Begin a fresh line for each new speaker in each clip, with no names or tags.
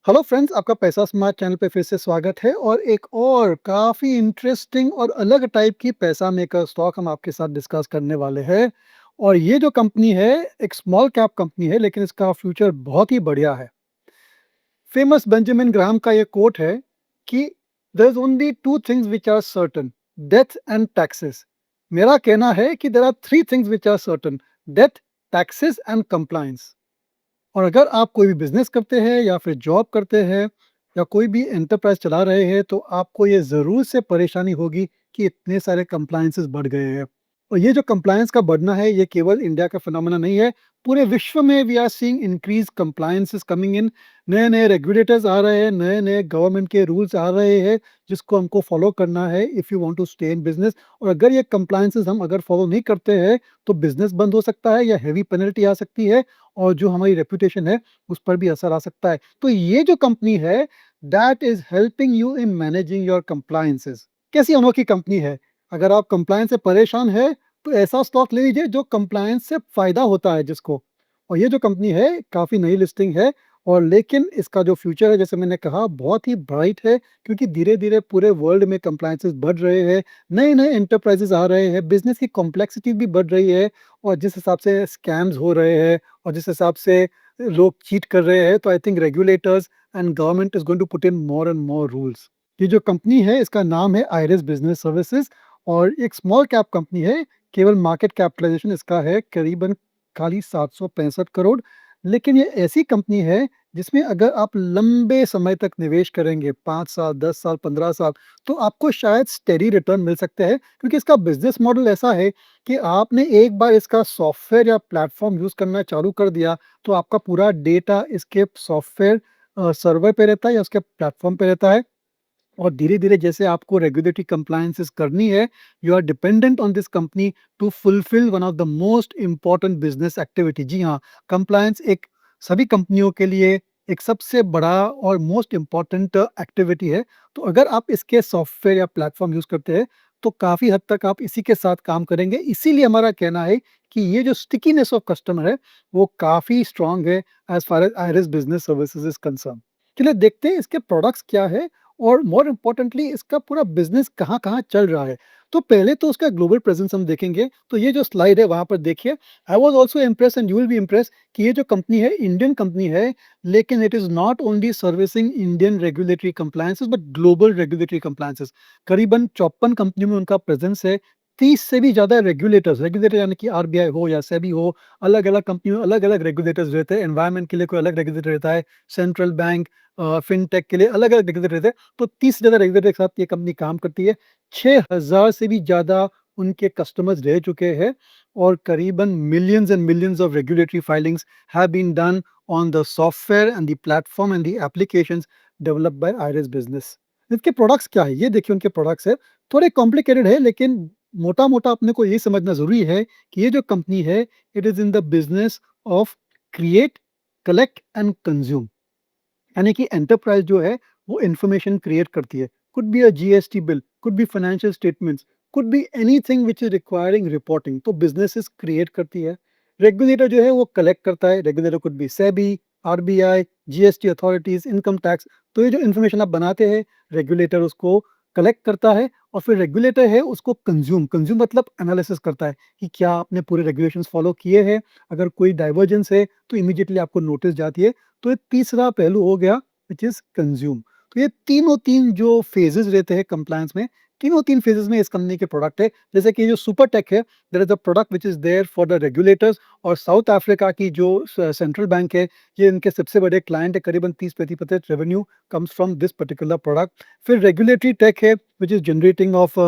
Hello friends, आपका पैसा smart channel पे फिर से स्वागत है और एक और काफ़ी इंटरेस्टिंग और अलग टाइप की पैसा मेकर स्टॉक हम आपके साथ डिस्कस करने वाले हैं। और ये जो कंपनी है, एक स्मॉल कैप कंपनी है, लेकिन इसका फ्यूचर बहुत ही बढ़िया है। फेमस बेंजामिन ग्राहम का ये कोट है कि there is only two things which are certain, death and taxes. मेरा कहना है कि there are three things which are certain: death, taxes and compliance. और अगर आप कोई भी बिज़नेस करते हैं या फिर जॉब करते हैं या कोई भी एंटरप्राइज़ चला रहे हैं, तो आपको ये ज़रूर से परेशानी होगी कि इतने सारे कंप्लायंसेस बढ़ गए हैं। और ये जो कंप्लायंस का बढ़ना है, ये केवल इंडिया का फिनोमेना नहीं है, पूरे विश्व में we are seeing increase compliances coming in. नए-नए रेगुलेटर्स आ रहे हैं, नए-नए गवर्नमेंट के रूल्स आ रहे हैं, जिसको हमको फॉलो करना है if you want to stay in business. और अगर ये कंप्लायंसेस हम अगर फॉलो नहीं करते हैं, तो बिज़नेस बंद हो सकता है या हेवी पेनल्टी आ सकती है और जो हमारी रेपुटेशन है, उस पर भी असर आ सकता है। तो ये जो कंपनी है, that is helping you in managing your compliances. कैसी अनोखी कंपनी है! अगर आप कंप्लायंस से परेशान हैं, तो ऐसा स्टॉक ले लीजिए जो कंप्लायंस से फ़ायदा होता है जिसको। और ये जो कंपनी है, काफ़ी नई लिस्टिंग है और लेकिन इसका जो फ्यूचर है, जैसे मैंने कहा, बहुत ही ब्राइट है, क्योंकि धीरे-धीरे पूरे वर्ल्ड में कंप्लायंसेस बढ़ रहे हैं, नए-नए एंटरप्राइज़ेज़ आ रहे हैं, बिज़नेस की कॉम्प्लेक्सिटी भी बढ़ रही है और जिस हिसाब से स्कैम्स हो रहे हैं और जिस हिसाब से लोग चीट कर रहे हैं, तो I think regulators and government is going to put in more and more rules. ये जो कंपनी है, इसका नाम है आइरिस बिज़नेस सर्विसेज़ और एक स्मॉल कैप कंपनी है। केवल मार्केट कैपिटलाइज़ेशन इसका है करीबन खाली 765 करोड़। लेकिन ये ऐसी कंपनी है जिसमें अगर आप लंबे समय तक निवेश करेंगे, 5 साल, 10 साल, 15 साल, तो आपको शायद स्टेडी रिटर्न मिल सकते हैं, क्योंकि इसका बिज़नेस मॉडल ऐसा है कि आपने एक बार इसका सॉफ्टवेयर या प्लेटफ़ॉर्म यूज़ करना चालू कर दिया, तो आपका पूरा डेटा इसके सॉफ्टवेयर सर्वर पे रहता है या उसके प्लेटफ़ॉर्म पे रहता है। और धीरे-धीरे जैसे आपको रेगुलेटरी कंप्लायंसेस करनी है, you are dependent on this company to fulfil one of the most important business activity. जी हाँ, कंप्लायंस एक सभी कंपनियों के लिए एक सबसे बड़ा और मोस्ट इम्पोर्टेंट एक्टिविटी है। तो अगर आप इसके सॉफ्टवेयर या प्लेटफ़ॉर्म यूज़ करते हैं, तो काफ़ी हद तक आप इसी के साथ काम करेंगे। इसीलिए हमारा कहना है कि ये जो स्टिकीनेस ऑफ कस्टमर है, वो काफ़ी स्ट्रॉन्ग है as far as iris business services is concerned. चलिए देखते हैं इसके प्रोडक्ट्स क्या है और मोर इम्पोर्टेंटली इसका पूरा बिज़नेस कहाँ-कहाँ चल रहा है। तो पहले तो उसका ग्लोबल प्रेज़ेंस हम देखेंगे, तो ये जो स्लाइड है वहाँ पर देखिए। I was also impressed and you will be impressed कि ये जो कंपनी है, इंडियन कंपनी है, लेकिन it is not only servicing Indian regulatory compliances but global regulatory compliances. करीबन 54 कंपनियों में उनका प्रेज़ेंस है। 30 से भी ज़्यादा रेगुलेटर्स, रेगुलेटर यानी कि आरबीआई हो या सेबी हो, अलग-अलग कंपनियों में अलग-अलग रेगुलेटर्स रहते हैं। एनवायरनमेंट के लिए कोई अलग रेगुलेटर रहता है, सेंट्रल बैंक, फिनटेक के लिए अलग-अलग रेगुलेटर रहते हैं। तो 30 से ज़्यादा रेगुलेटर के साथ ये कंपनी काम करती है। 6000 से भी ज़्यादा उनके कस्टमर्स रह चुके हैं और करीबन millions and millions of regulatory filings have been done on the software and the platform and the applications developed by Iris business. इसके प्रोडक्ट्स क्या है? ये देखिए उनके प्रोडक्ट्स है। थोड़े कॉम्प्लिकेटेड है, लेकिन मोटा-मोटा अपने को ये समझना ज़रूरी है कि ये जो कंपनी है, it is in the business of create, collect and consume. यानी कि एंटरप्राइज जो है, वो इंफॉर्मेशन क्रिएट करती है। Could be a GST bill, could be financial statements, could be anything which is requiring reporting, तो बिजनेसेस क्रिएट करती है। रेगुलेटर जो है वो कलेक्ट करता है। Regulator could be SEBI, RBI, GST authorities, income tax. तो ये जो इन्फॉर्मेशन आप बनाते हैं, रेगुलेटर उसको कलेक्ट करता है और फिर रेगुलेटर है उसको कंज्यूम कंज्यूम मतलब एनालिसिस करता है कि क्या आपने पूरे रेगुलेशंस फॉलो किए हैं। अगर कोई डाइवर्जेंस है, तो इमीडिएटली आपको नोटिस जाती है। तो ये तीसरा पहलू हो गया, व्हिच इज़ कंज़्यूम। तो ये तीनों 3 जो फेजेज़ रहते हैं कंप्लायंस में, तीनों 3 फेजेज़ में इस कंपनी के प्रोडक्ट है। जैसे कि जो सुपर टेक है, there is a product which is there for the regulators. और साउथ अफ्रीका की जो सेंट्रल बैंक है, ये इनके सबसे बड़े क्लाइंट है। करीबन 30% revenue comes from this particular product. फिर रेगुलेटरी टेक है, which is generating of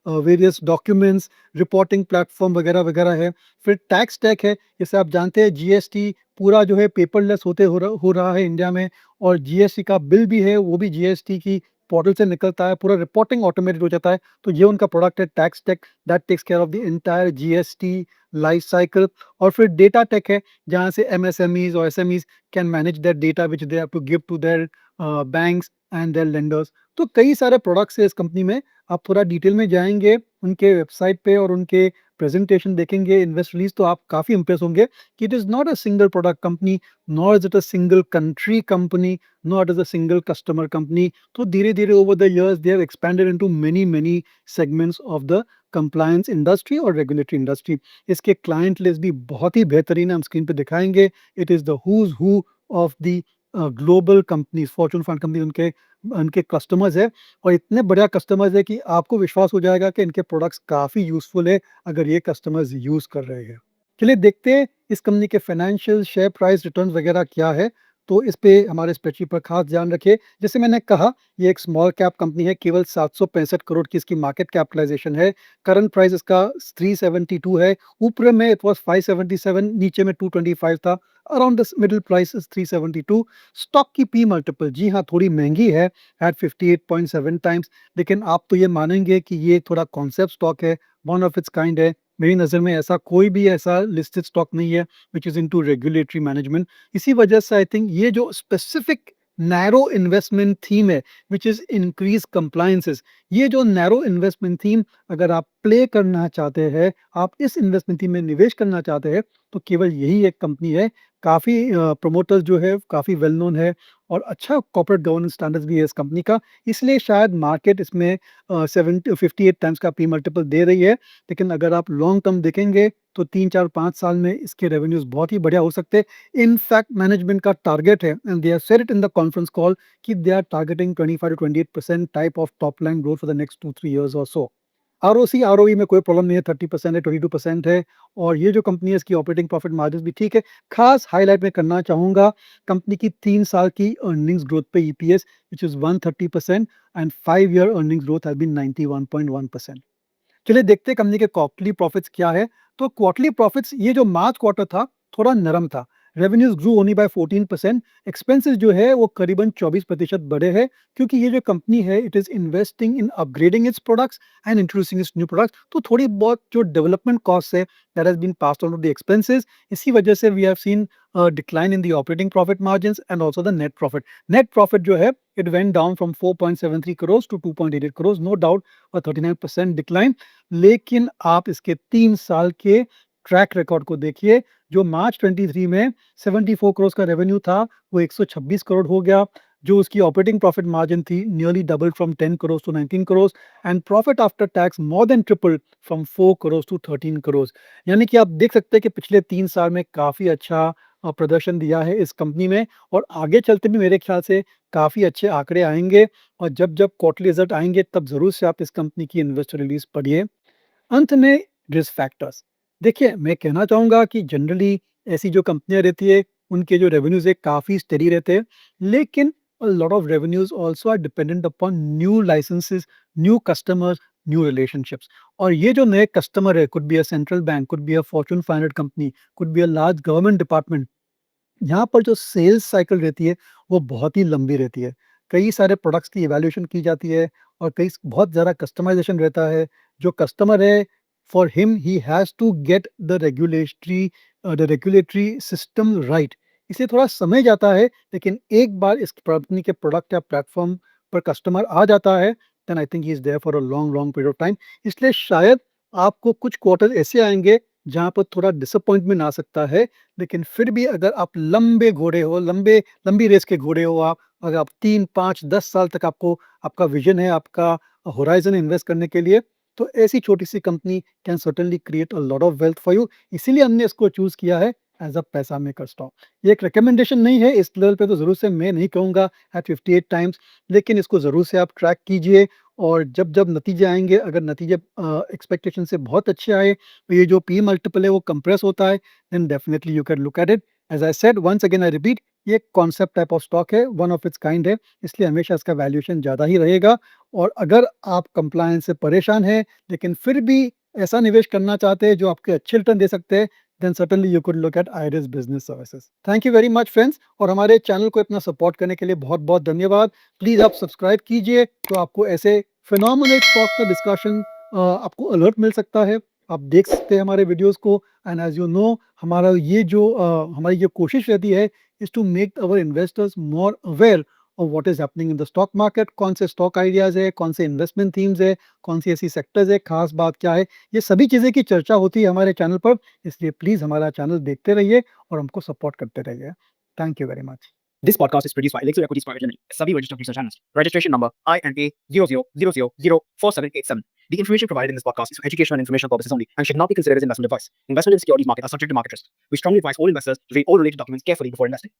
various documents, reporting platform वगैरह-वगैरह है। फिर टैक्स टेक है, जैसे आप जानते हैं जीएसटी पूरा जो है पेपरलेस होते हो रहा है इंडिया में। और जीएसटी का बिल भी है, वो भी जीएसटी की पोर्टल से निकलता है, पूरा रिपोर्टिंग ऑटोमेटेड हो जाता है। तो ये उनका प्रोडक्ट है tax tech, that takes care of the entire GST life cycle. और फिर डेटा टेक है, जहाँ से एमएसएमईज और SMEs can manage their data which they have to give to their banks and their lenders. तो कई सारे प्रोडक्ट्स है इस कंपनी में। आप थोड़ा डिटेल में जाएँगे, उनके वेबसाइट पे और उनके प्रेज़ेंटेशन देखेंगे, इन्वेस्ट रिलीज़ तो आप काफ़ी इम्प्रेस होंगे कि it is not a single product company, nor is it a single country company, not is a single customer company. तो धीरे-धीरे over the years they have expanded into many segments of the compliance industry और regulatory industry. इसके client list भी बहुत ही बेहतरीन है, हम screen पे दिखाएँगे। It is the whose who of the global companies, Fortune 500 company उनके उनके कस्टमर्स हैं और इतने बढ़िया कस्टमर्स हैं कि आपको विश्वास हो जाएगा कि इनके प्रोडक्ट्स काफ़ी यूज़फुल है, अगर ये कस्टमर्स यूज़ कर रहे हैं। चलिए देखते हैं इस कंपनी के फाइनेंशियल, शेयर प्राइस, रिटर्न्स वगैरह क्या है। तो इस पे हमारे स्प्रेडशीट पर खास ध्यान रखिए। जैसे मैंने कहा, ये एक स्मॉल कैप कंपनी है, केवल 765 करोड़ की इसकी मार्केट कैपिटलाइज़ेशन है। करंट प्राइस इसका 372 है, ऊपर में इट वाज़ 577, नीचे में 225 था। Around the middle price is 372। Stock की पी मल्टीपल, जी हाँ, थोड़ी महँगी है एट 58.7 टाइम्स, लेकिन आप तो ये मानेंगे कि ये थोड़ा कॉन्सेप्ट स्टॉक है, वन ऑफ इट्स काइंड है। मेरी नज़र में ऐसा कोई भी ऐसा लिस्टेड स्टॉक नहीं है which is into regulatory management. इसी वजह से आई थिंक ये जो स्पेसिफिक नैरो इन्वेस्टमेंट थीम है व्हिच इज़ इंक्रीज़ कंप्लायंसेस, ये जो नैरो इन्वेस्टमेंट थीम अगर आप प्ले करना चाहते हैं, आप इस इन्वेस्टमेंट थीम में निवेश करना चाहते हैं, तो केवल यही एक कंपनी है। काफ़ी प्रमोटर्स जो है काफ़ी वेल नोन है और अच्छा कॉर्पोरेट गवर्नेंस स्टैंडर्ड्स भी है इस कंपनी का। इसलिए शायद मार्केट इसमें 58 टाइम्स का पी मल्टीपल दे रही है। लेकिन अगर आप लॉन्ग टर्म देखेंगे तो 3, 4, 5 साल में इसके रेवेन्यूज़ बहुत ही बढ़िया हो सकते हैं। इनफैक्ट मैनेजमेंट का टारगेट है and they have said it in the conference call कि they are targeting 25 to 28% type of top line growth for the next 2-3 years और सो। आरओसी, आरओई में कोई प्रॉब्लम नहीं है, 30% है, 22% है और ये जो कंपनी है इसकी ऑपरेटिंग प्रॉफिट मार्जिन्स भी ठीक है। खास हाइलाइट मैं करना चाहूँगा कंपनी की 3 साल की अर्निंग्स ग्रोथ पे EPS which is 130% and 5 year earnings growth has been 91.1%। चलिए देखते हैं कंपनी के क्वार्टरली प्रॉफिट्स क्या है। तो क्वार्टरली प्रॉफिट्स, ये जो मार्च क्वार्टर था थोड़ा नरम था। Revenues grew only by 14%। Expenses जो है वो करीबन 24% बढ़े हैं, क्योंकि ये जो कंपनी है it is investing in upgrading its products and introducing its new products. तो थोड़ी बहुत जो डेवलपमेंट कॉस्ट है that has been passed on to the expenses. इसी वजह से we have seen decline in the operating profit margins and also the net profit. Net profit जो है it went down from 4.73 crore to 2.88 crore, no doubt a 39% decline. लेकिन आप इसके 3 साल के ट्रैक रिकॉर्ड को देखिए। जो मार्च 23 में 74 करोड़ का रेवेन्यू था, वो 126 करोड़ हो गया। जो उसकी ऑपरेटिंग प्रॉफिट मार्जिन थी, nearly doubled from 10 crore to 19 crore and profit after tax more than tripled from 4 crore to 13 crore. यानी कि आप देख सकते हैं कि पिछले 3 साल में काफ़ी अच्छा प्रदर्शन दिया है इस कंपनी में और आगे चलते भी मेरे ख्याल से काफ़ी अच्छे आंकड़े आएँगे और जब-जब क्वार्टरली रिज़ल्ट आएँगे तब ज़रूर से आप इस कंपनी की इन्वेस्टर रिलीज़ पढ़िए। अंत में रिस्क फैक्टर्स। देखिए, मैं कहना चाहूँगा कि जनरली ऐसी जो कंपनियाँ रहती है, उनके जो रेवेन्यूज़ है काफ़ी स्टेडी रहते हैं। लेकिन a lot of revenues also are dependent upon new licenses, new customers, new relationships. और ये जो नए कस्टमर है, could be a central bank, could be a Fortune 500 company, could be a large government department. यहाँ पर जो sales cycle रहती है, वो बहुत ही लंबी रहती है। कई सारे प्रोडक्ट्स की इवैल्यूएशन की जाती है और बहुत ज़्यादा कस्टमाइज़ेशन रहता है। जो कस्टमर है, for him he has to get the regulatory system right. इसे थोड़ा समय जाता है, लेकिन एक बार इस कंपनी के प्रोडक्ट या प्लेटफ़ॉर्म पर कस्टमर आ जाता है, then I think he is there for a long, long period of time. इसलिए शायद आपको कुछ क्वार्टर ऐसे आएँगे, जहाँ पर थोड़ा डिसअपॉइंटमेंट आ सकता है। लेकिन फिर भी अगर आप लंबे घोड़े हो, लंबी रेस के घोड़े हो आप, अगर आप 3, 5, 10 साल तक आपको आपका विज़न है, आपका होराइज़न इन्वेस्ट करने के लिए, तो ऐसी छोटी-सी company can certainly create a lot of wealth for you. इसीलिए हमने इसको चूज़ किया है एज़ अ पैसा मेकर स्टॉक। ये एक रिकमेंडेशन नहीं है, इस लेवल पे तो ज़रूर से मैं नहीं कहूँगा एट 58 टाइम्स, लेकिन इसको ज़रूर से आप ट्रैक कीजिए और जब-जब नतीजे आएँगे, अगर नतीजे एक्सपेक्टेशन से बहुत अच्छे आए, तो ये जो पी मल्टीपल है वो कंप्रेस होता है, then definitely you can look at it. As I said, once again I repeat, ये कॉन्सेप्ट टाइप ऑफ स्टॉक है, वन ऑफ इट्स काइंड है, इसलिए हमेशा इसका वैल्यूएशन ज़्यादा ही रहेगा। और अगर आप कंप्लायंस से परेशान हैं, लेकिन फिर भी ऐसा निवेश करना चाहते हैं जो आपके अच्छे रिटर्न दे सकते हैं, then certainly you could look at Iris business services. Thank you very much friends, और हमारे चैनल को इतना सपोर्ट करने के लिए बहुत-बहुत धन्यवाद। प्लीज़ आप सब्सक्राइब कीजिए, तो आपको ऐसे फिनोमिनल स्टॉक का डिस्कशन आपको अलर्ट मिल सकता है। आप देख सकते हैं हमारे वीडियोज़ को एंड एज़ यू नो, हमारा ये जो हमारी जो कोशिश रहती है is to make our investors more aware और what is happening in the stock market, कौन से स्टॉक आइडियाज़ है, कौन से इन्वेस्टमेंट थीम्स है, कौन सी ऐसी सेक्टर्स है, खास बात क्या है, ये सभी चीज़ें की चर्चा होती है हमारे चैनल पर। इसलिए प्लीज़ हमारा चैनल देखते रहिए और हमको सपोर्ट करते रहिए। Thank you very much.
This podcast is produced by Elixir Equities Private Limited, a SEBI registered research analyst. Registration number INA 0000047887. The information provided in this podcast is for educational and informational purposes only and should not be considered as investment advice. Investment in securities market are subject to market risk. We strongly advise all investors to read all related documents carefully before investing.